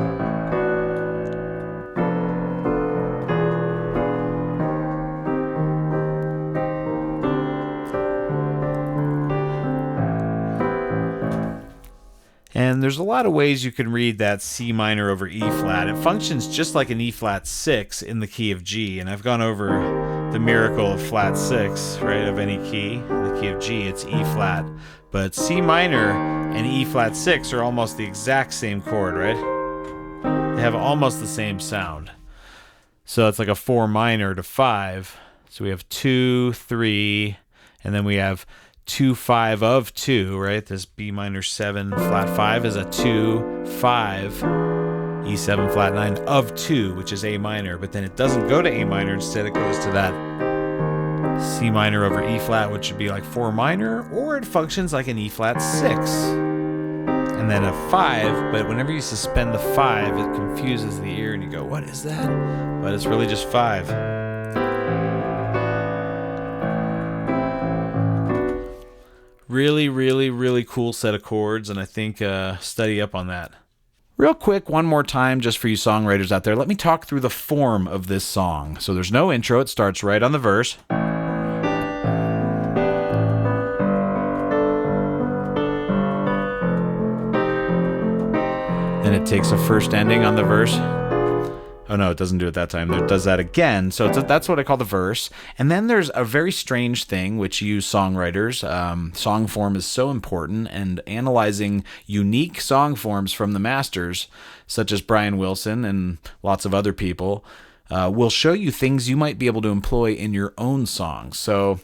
And there's a lot of ways you can read that C minor over E flat. It functions just like an E flat 6 in the key of G, and I've gone over the miracle of flat 6, right, of any key. In the key of G, it's E flat. But C minor and E flat 6 are almost the exact same chord, right? They have almost the same sound. So it's like a 4 minor to 5. So we have 2, 3, and then we have 2, 5 of 2, right? This B minor 7 flat 5 is a 2, 5, E7 flat 9 of 2, which is A minor, but then it doesn't go to A minor. Instead, it goes to that C minor over E flat, which would be like 4 minor, or it functions like an E flat 6. And then a 5, but whenever you suspend the 5, it confuses the ear and you go, what is that? But it's really just 5. Really, really, really cool set of chords, and I think study up on that. Real quick, one more time, just for you songwriters out there, let me talk through the form of this song. So there's no intro, it starts right on the verse. Then it takes a first ending on the verse. Oh no, it doesn't do it that time. It does that again. So that's what I call the verse. And then there's a very strange thing, which you songwriters, song form is so important, and analyzing unique song forms from the masters, such as Brian Wilson and lots of other people, will show you things you might be able to employ in your own songs. So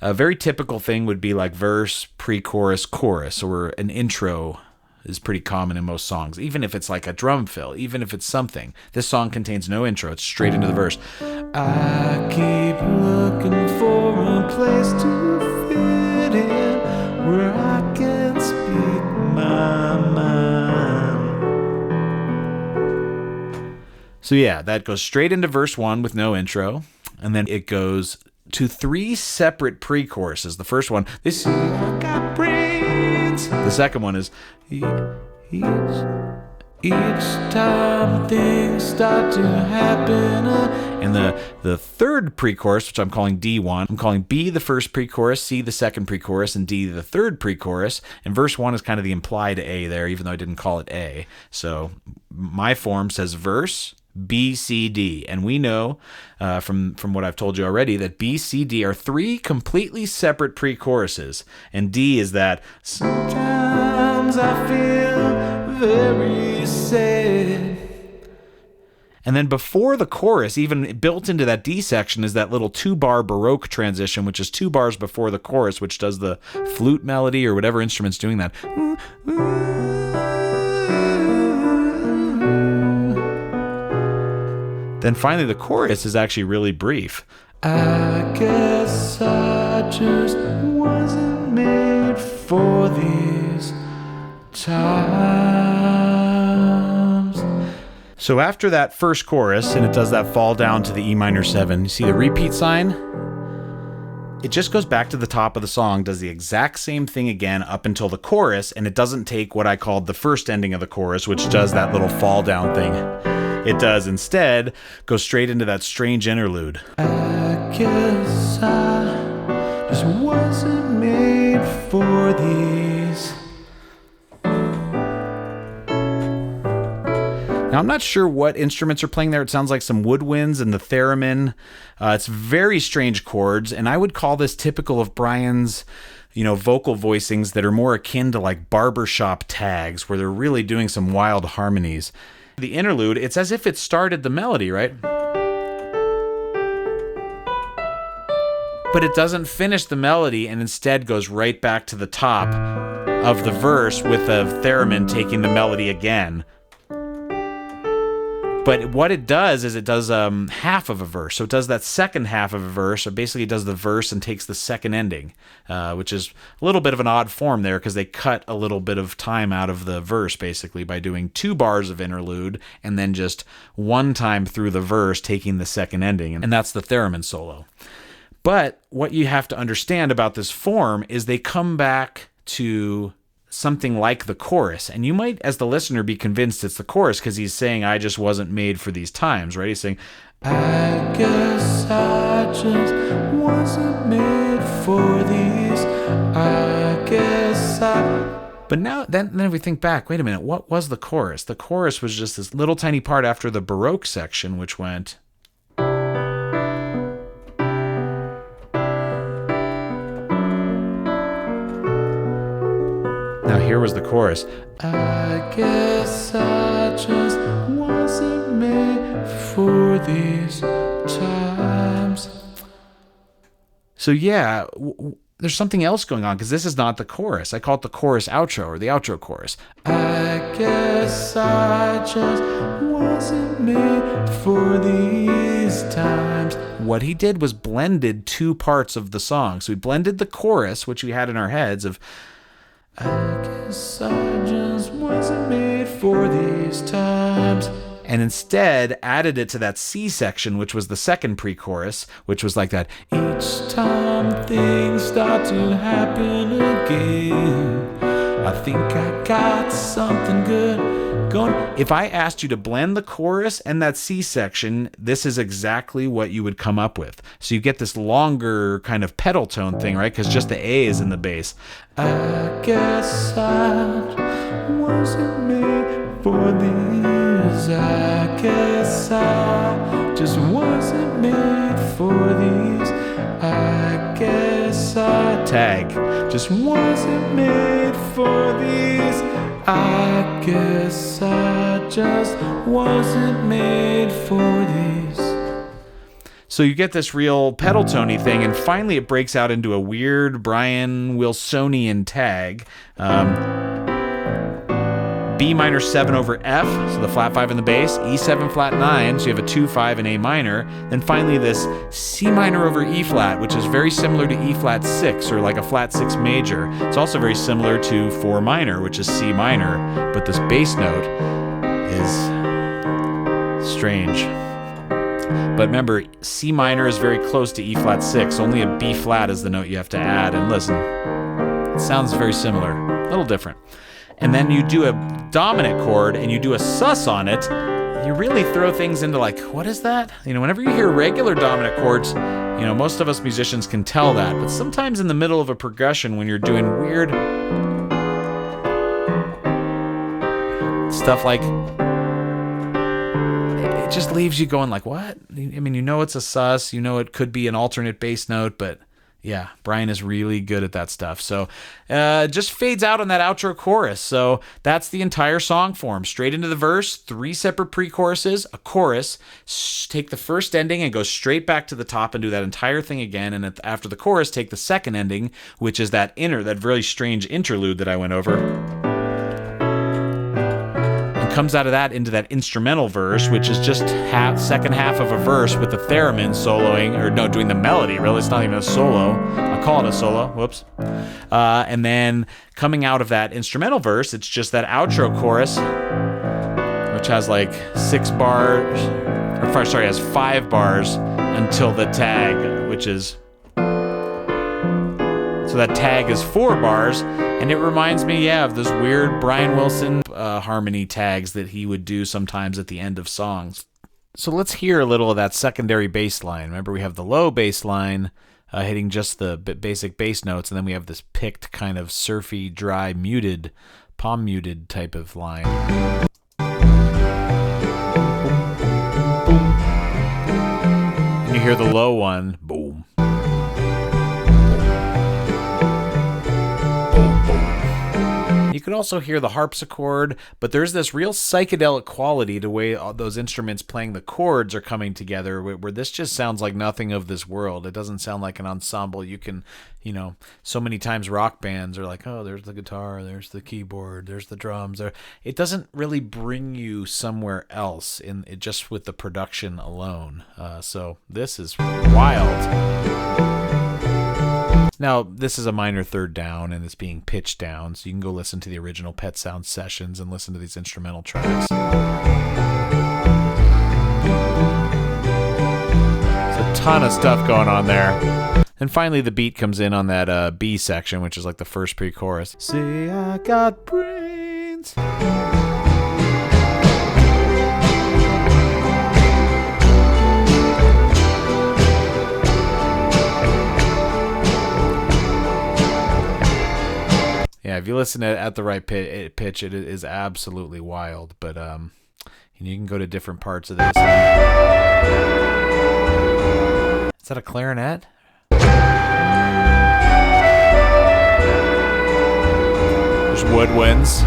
a very typical thing would be like verse, pre-chorus, chorus, or an intro is pretty common in most songs, even if it's like a drum fill, even if it's something. This song contains no intro, it's straight into the verse. I keep looking for a place to fit in, where I can speak my mind. So yeah, that goes straight into verse 1 with no intro, and then it goes to 3 separate pre-choruses. The first one, this got brains. The second one is each time things start to happen. And the third pre-chorus, which I'm calling D1, I'm calling B the first pre-chorus, C the second pre-chorus, and D the third pre-chorus. And verse 1 is kind of the implied A there, even though I didn't call it A. So my form says verse, B, C, D. And we know from what I've told you already that B, C, D are 3 completely separate pre-choruses. And D is that sometimes I feel very sad. And then before the chorus, even built into that D section, is that little 2-bar Baroque transition, which is 2 bars before the chorus, which does the flute melody or whatever instrument's doing that. Then finally, the chorus is actually really brief. I guess I just wasn't made for these times. So after that first chorus, and it does that fall down to the E minor 7, you see the repeat sign? It just goes back to the top of the song, does the exact same thing again up until the chorus, and it doesn't take what I called the first ending of the chorus, which does that little fall down thing. It does instead go straight into that strange interlude. I guess I just wasn't made for these. Now, I'm not sure what instruments are playing there. It sounds like some woodwinds and the theremin. It's very strange chords, and I would call this typical of Brian's, vocal voicings that are more akin to like barbershop tags, where they're really doing some wild harmonies. The interlude, it's as if it started the melody, right? But it doesn't finish the melody and instead goes right back to the top of the verse with the theremin taking the melody again. But what it does is it does half of a verse. So it does that second half of a verse. So basically it does the verse and takes the second ending, which is a little bit of an odd form there because they cut a little bit of time out of the verse basically by doing 2 bars of interlude and then just one time through the verse taking the second ending. And that's the theremin solo. But what you have to understand about this form is they come back to something like the chorus, and you might, as the listener, be convinced it's the chorus because he's saying, I just wasn't made for these times, right? He's saying, I guess I just wasn't made for these. I guess I... But now, then if we think back, wait a minute, what was the chorus? The chorus was just this little tiny part after the Baroque section, which went... Now here was the chorus. I guess I just wasn't made for these times. So yeah, there's something else going on because this is not the chorus. I call it the chorus outro or the outro chorus. I guess I just wasn't made for these times. What he did was blended 2 parts of the song. So he blended the chorus, which we had in our heads of I guess I just wasn't made for these times. And instead added it to that C section, which was the second pre-chorus, which was like that. Each time things start to happen again, I think I got something good going. If I asked you to blend the chorus and that C section, this is exactly what you would come up with. So you get this longer kind of pedal tone thing, right? Because just the A is in the bass. I guess I wasn't made for these. I guess I just wasn't made for these. I guess I tag just wasn't made for these. I guess I just wasn't made for these. So you get this real pedal tony thing, and finally it breaks out into a weird Brian Wilsonian tag. B minor 7 over F, so the flat 5 in the bass, E7 flat 9, so you have a 2, 5, and A minor. Then finally this C minor over E flat, which is very similar to E flat 6, or like a flat 6 major. It's also very similar to 4 minor, which is C minor, but this bass note is strange. But remember, C minor is very close to E flat 6, only a B flat is the note you have to add, and listen, it sounds very similar, a little different. And then you do a dominant chord and you do a sus on it, you really throw things into like, what is that? Whenever you hear regular dominant chords, most of us musicians can tell that, but sometimes in the middle of a progression when you're doing weird stuff like, it just leaves you going like, what? It's a sus, it could be an alternate bass note, but yeah, Brian is really good at that stuff. So just fades out on that outro chorus. So that's the entire song form. Straight into the verse, 3 separate pre-choruses, a chorus, take the first ending and go straight back to the top and do that entire thing again. And after the chorus, take the second ending, which is that really strange interlude that I went over. Comes out of that into that instrumental verse, which is just second half of a verse with the theremin soloing, doing the melody, really. It's not even a solo. I'll call it a solo. Whoops. And then coming out of that instrumental verse, it's just that outro chorus, which has like 6 bars, has 5 bars until the tag, which is, so that tag is 4 bars, and it reminds me, of those weird Brian Wilson harmony tags that he would do sometimes at the end of songs. So let's hear a little of that secondary bass line. Remember, we have the low bass line hitting just the basic bass notes, and then we have this picked kind of surfy, dry, muted, palm muted type of line. And you hear the low one, boom. You can also hear the harpsichord, but there's this real psychedelic quality to the way all those instruments playing the chords are coming together, where this just sounds like nothing of this world. It doesn't sound like an ensemble. You can, so many times rock bands are like, oh, there's the guitar, there's the keyboard, there's the drums. It doesn't really bring you somewhere else just with the production alone. So this is wild. Now, this is a minor third down, and it's being pitched down, so you can go listen to the original Pet Sounds sessions and listen to these instrumental tracks. There's a ton of stuff going on there. And finally, the beat comes in on that B section, which is like the first pre-chorus. Say I got brains. Yeah, if you listen at the right pitch, it is absolutely wild. But you can go to different parts of this. Is that a clarinet? There's woodwinds.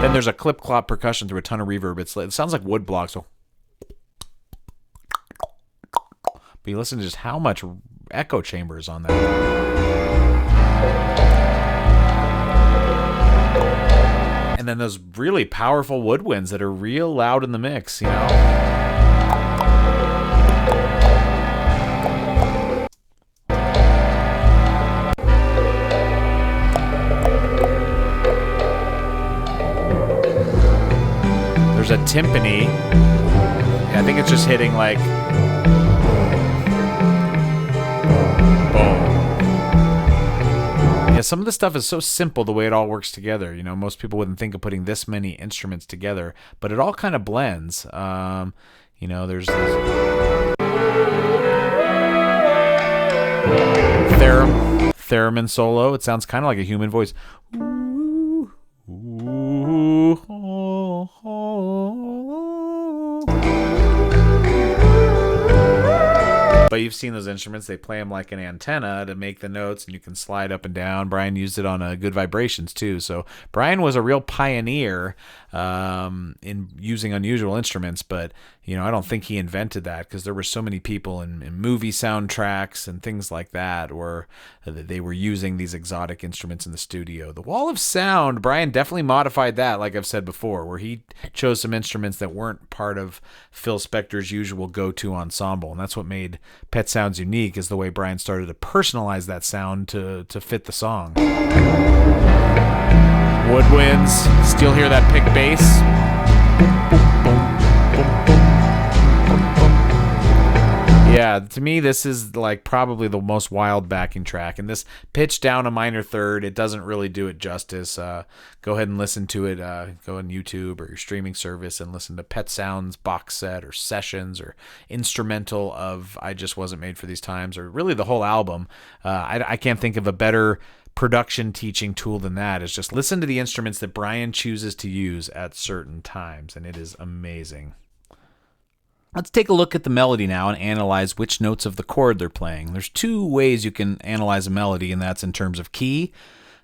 Then there's a clip-clop percussion through a ton of reverb. It sounds like wood blocks. So. But you listen to just how much echo chamber is on that. And then those really powerful woodwinds that are real loud in the mix, There's a timpani. I think it's just hitting like... Some of the stuff is so simple the way it all works together. Most people wouldn't think of putting this many instruments together, but it all kind of blends. There's this theremin solo. It sounds kind of like a human voice. Ooh, ooh, oh, oh. But you've seen those instruments, they play them like an antenna to make the notes, and you can slide up and down. Brian used it on Good Vibrations too. So Brian was a real pioneer in using unusual instruments, but I don't think he invented that, because there were so many people in movie soundtracks and things like that where they were using these exotic instruments in the studio. The Wall of Sound, Brian definitely modified that, like I've said before, where he chose some instruments that weren't part of Phil Spector's usual go-to ensemble, and that's what made Pet Sounds unique, is the way Brian started to personalize that sound to fit the song. Woodwinds, still hear that pick bass. Yeah, to me, this is like probably the most wild backing track. And this pitch down a minor third, it doesn't really do it justice. Go ahead and listen to it. Go on YouTube or your streaming service and listen to Pet Sounds box set or sessions or instrumental of I Just Wasn't Made for These Times, or really the whole album. I can't think of a better production teaching tool than that. Is just listen to the instruments that Brian chooses to use at certain times, and it is amazing. Let's take a look at the melody now and analyze which notes of the chord they're playing. There's two ways you can analyze a melody, and that's in terms of key,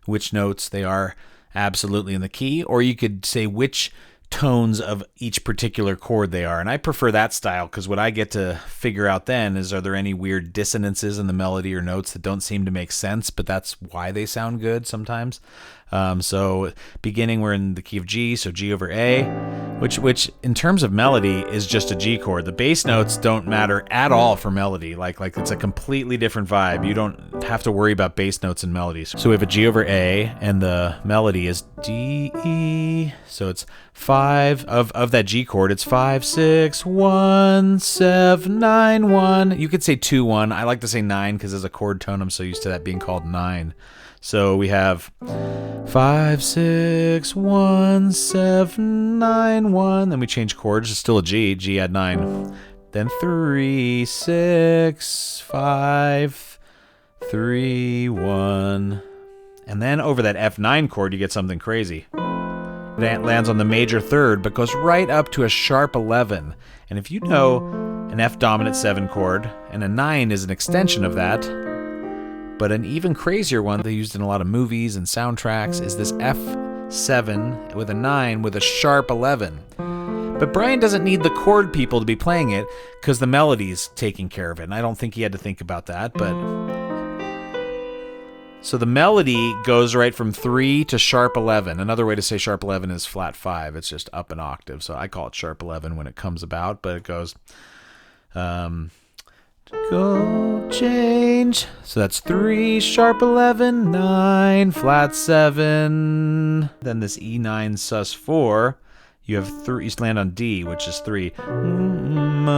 which notes they are absolutely in the key, or you could say which tones of each particular chord they are. And I prefer that style, because what I get to figure out then is, are there any weird dissonances in the melody or notes that don't seem to make sense, but that's why they sound good sometimes. So beginning, we're in the key of G, so G over A, which in terms of melody is just a G chord. The bass notes don't matter at all for melody. Like it's a completely different vibe. You don't have to worry about bass notes and melodies. So we have a G over A, and the melody is D, E. So it's 5 of that G chord. It's 5, 6, 1, 7, 9, 1. You could say 2, 1. I like to say 9 because as a chord tone, I'm so used to that being called 9. So we have 5, 6, 1, 7, 9, 1. Then we change chords. It's still a G. G add 9. Then 3, 6, 5, 3, 1. And then over that F9 chord, you get something crazy. That lands on the major third, but goes right up to a sharp 11. And if you know an F dominant 7 chord, and a 9 is an extension of that, but an even crazier one they used in a lot of movies and soundtracks is this F7 with a 9 with a sharp 11. But Brian doesn't need the chord people to be playing it because the melody's taking care of it. And I don't think he had to think about that, but... So the melody goes right from 3 to sharp 11. Another way to say sharp 11 is flat 5. It's just up an octave. So I call it sharp 11 when it comes about, but it goes... Go change. So that's 3, sharp 11, 9, flat 7. Then this E9 sus 4. You have 3. You land on D, which is 3. And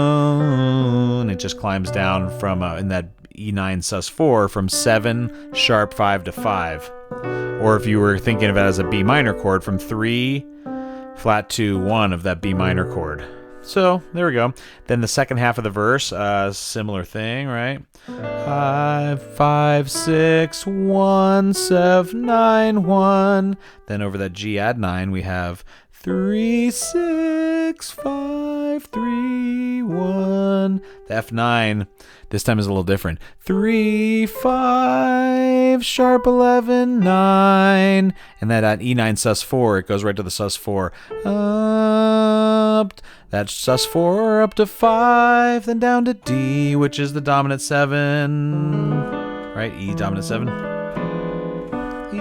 it just climbs down from in that E9 sus 4 from 7, sharp 5 to 5. Or if you were thinking of it as a B minor chord, from 3, flat 2, 1 of that B minor chord. So there we go. Then the second half of the verse, similar thing, right? 5, 6, 1, 7, 9, 1. Then over that G add 9, we have 3, 6, 5, 3, 1. The F9 this time is a little different. 3, 5, sharp 11, 9. And then at E9 sus 4, it goes right to the sus 4. Up. That's sus 4 up to 5, then down to D, which is the dominant 7. Right? E dominant 7. E.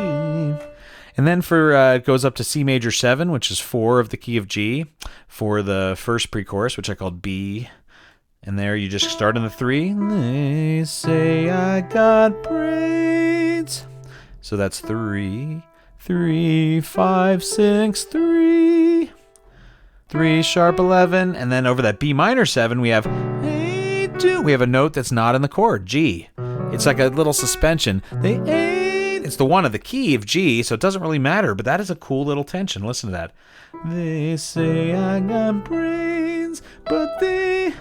And then for it goes up to C major 7, which is 4 of the key of G for the first pre-chorus, which I called B. And there you just start on the 3. They say I got brains. So that's 3, 3, 5, 6, 3. 3, sharp 11. And then over that B minor 7, we have A2. We have a note that's not in the chord, G. It's like a little suspension. It's the 1 of the key of G, so it doesn't really matter, but that is a cool little tension. Listen to that. They say I got brains, but this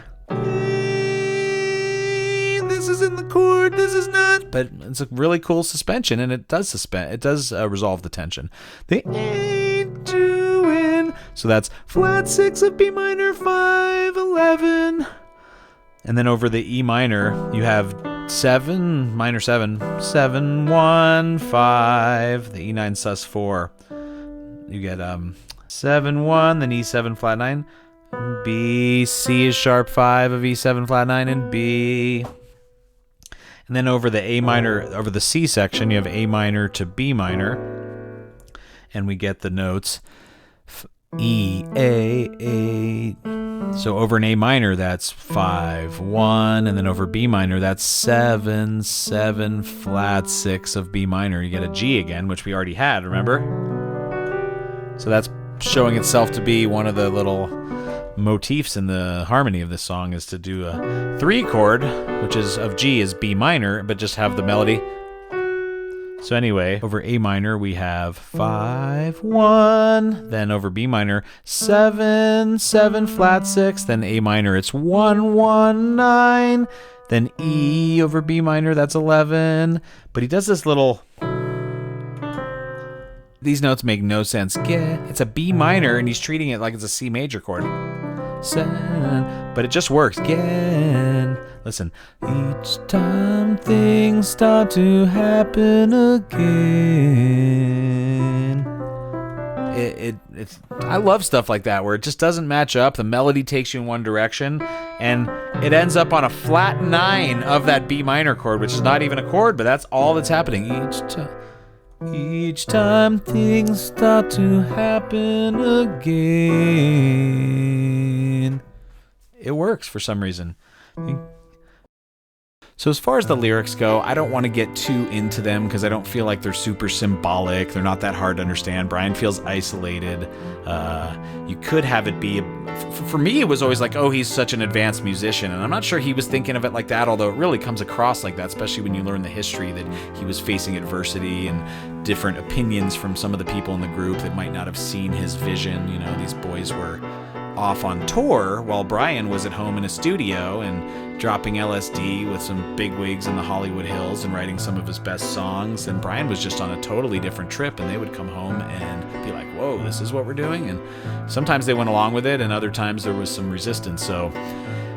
is in the chord, this is not. But it's a really cool suspension, and it does resolve the tension. They ain't doing. So that's flat 6 of B minor, 5, 11. And then over the E minor, you have 7, minor 7, 7, 1, 5, the E9 sus 4. You get 7, 1, then E7 flat 9. B, C is sharp 5 of E7 flat 9, and B. And then over the A minor, over the C section, you have A minor to B minor. And we get the notes E, A. So over an A minor, that's 5, 1. And then over B minor, that's 7, 7, flat 6 of B minor. You get a G again, which we already had, remember? So that's showing itself to be one of the little motifs in the harmony of this song, is to do a 3 chord, which is of G is B minor, but just have the melody. So anyway, over A minor we have 5, 1, then over B minor 7, 7 flat 6, then A minor it's 1, 1, 9, then E over B minor, that's 11. But he does this little... These notes make no sense. It's a B minor, and he's treating it like it's a C major chord. But it just works. Listen. Each time things start to happen again. I love stuff like that, where it just doesn't match up. The melody takes you in one direction, and it ends up on a flat 9 of that B minor chord, which is not even a chord, but that's all that's happening each time. Each time things start to happen again. It works for some reason. So as far as the lyrics go, I don't want to get too into them because I don't feel like they're super symbolic. They're not that hard to understand. Brian feels isolated. You could have it be, for me, it was always like, oh, he's such an advanced musician. And I'm not sure he was thinking of it like that, although it really comes across like that, especially when you learn the history that he was facing adversity and different opinions from some of the people in the group that might not have seen his vision. You know, these boys were off on tour while Brian was at home in a studio and dropping LSD with some bigwigs in the Hollywood Hills and writing some of his best songs. And Brian was just on a totally different trip, and they would come home and be like, whoa, this is what we're doing? And sometimes they went along with it, and other times there was some resistance. So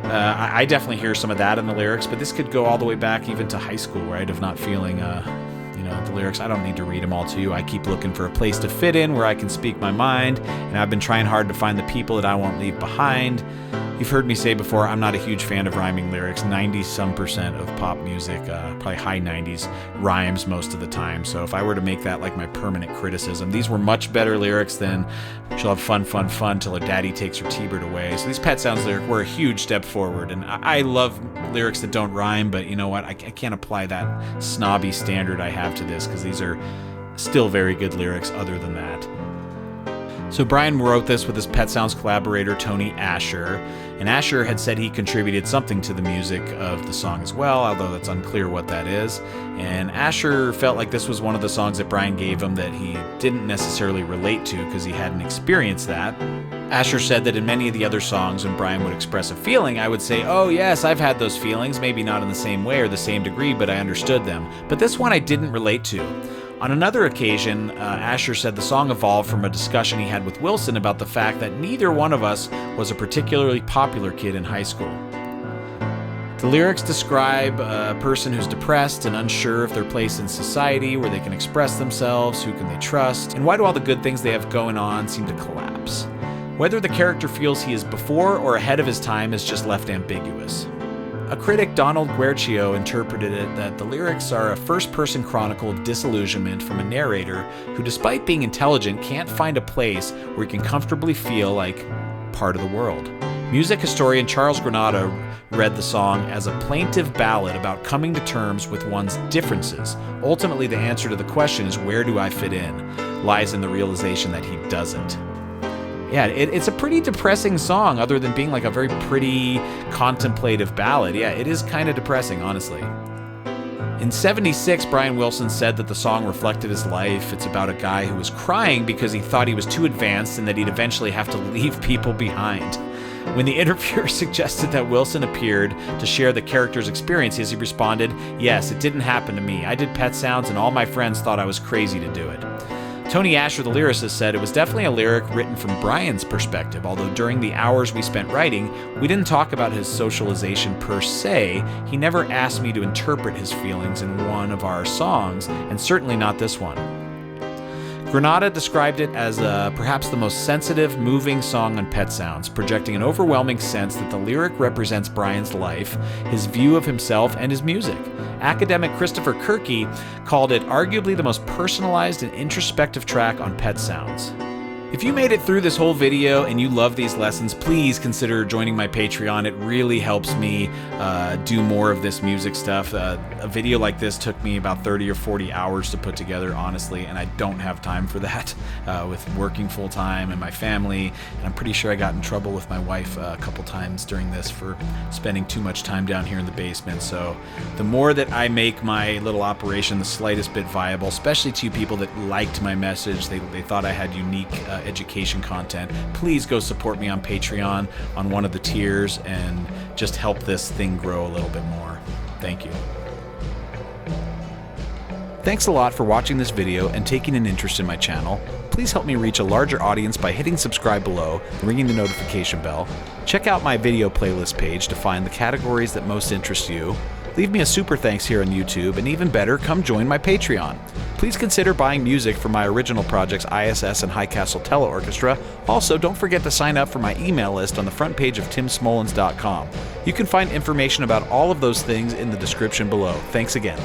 I definitely hear some of that in the lyrics, but this could go all the way back even to high school, right, of not feeling the lyrics. I don't need to read them all to you. I keep looking for a place to fit in where I can speak my mind, and I've been trying hard to find the people that I won't leave behind. You've heard me say before, I'm not a huge fan of rhyming lyrics. 90-some% of pop music, probably high 90s, rhymes most of the time. So if I were to make that like my permanent criticism, these were much better lyrics than she'll have fun, fun, fun till her daddy takes her T-bird away. So these Pet Sounds lyrics were a huge step forward. And I love lyrics that don't rhyme, but you know what? I can't apply that snobby standard I have to this because these are still very good lyrics other than that. So Brian wrote this with his Pet Sounds collaborator, Tony Asher, and Asher had said he contributed something to the music of the song as well, although it's unclear what that is. And Asher felt like this was one of the songs that Brian gave him that he didn't necessarily relate to because he hadn't experienced that. Asher said that in many of the other songs, when Brian would express a feeling, I would say, oh yes, I've had those feelings, maybe not in the same way or the same degree, but I understood them. But this one I didn't relate to. On another occasion, Asher said the song evolved from a discussion he had with Wilson about the fact that neither one of us was a particularly popular kid in high school. The lyrics describe a person who's depressed and unsure of their place in society, where they can express themselves, who can they trust, and why do all the good things they have going on seem to collapse? Whether the character feels he is before or ahead of his time is just left ambiguous. A critic, Donald Guercio, interpreted it that the lyrics are a first-person chronicle of disillusionment from a narrator who, despite being intelligent, can't find a place where he can comfortably feel like part of the world. Music historian Charles Granada read the song as a plaintive ballad about coming to terms with one's differences. Ultimately, the answer to the question is, where do I fit in? Lies in the realization that he doesn't. Yeah, it's a pretty depressing song, other than being like a very pretty, contemplative ballad. Yeah, it is kind of depressing, honestly. In '76, Brian Wilson said that the song reflected his life. It's about a guy who was crying because he thought he was too advanced and that he'd eventually have to leave people behind. When the interviewer suggested that Wilson appeared to share the character's experiences, he responded, yes, it didn't happen to me. I did Pet Sounds and all my friends thought I was crazy to do it. Tony Asher, the lyricist, said it was definitely a lyric written from Brian's perspective, although during the hours we spent writing, we didn't talk about his socialization per se. He never asked me to interpret his feelings in one of our songs, and certainly not this one. Granada described it as perhaps the most sensitive, moving song on Pet Sounds, projecting an overwhelming sense that the lyric represents Brian's life, his view of himself, and his music. Academic Christopher Kirky called it arguably the most personalized and introspective track on Pet Sounds. If you made it through this whole video and you love these lessons, please consider joining my Patreon. It really helps me do more of this music stuff. A video like this took me about 30 or 40 hours to put together, honestly, and I don't have time for that with working full-time and my family. And I'm pretty sure I got in trouble with my wife a couple times during this for spending too much time down here in the basement. So the more that I make my little operation the slightest bit viable, especially to you people that liked my message, they thought I had unique education content, please go support me on Patreon on one of the tiers and just help this thing grow a little bit more. Thank you. Thanks a lot for watching this video and taking an interest in my channel. Please help me reach a larger audience by hitting subscribe below and ringing the notification bell. Check out my video playlist page to find the categories that most interest you. Leave me a super thanks here on YouTube, and even better, come join my Patreon. Please consider buying music for my original projects ISS and High Castle Teleorchestra. Also, don't forget to sign up for my email list on the front page of timsmolens.com. You can find information about all of those things in the description below. Thanks again.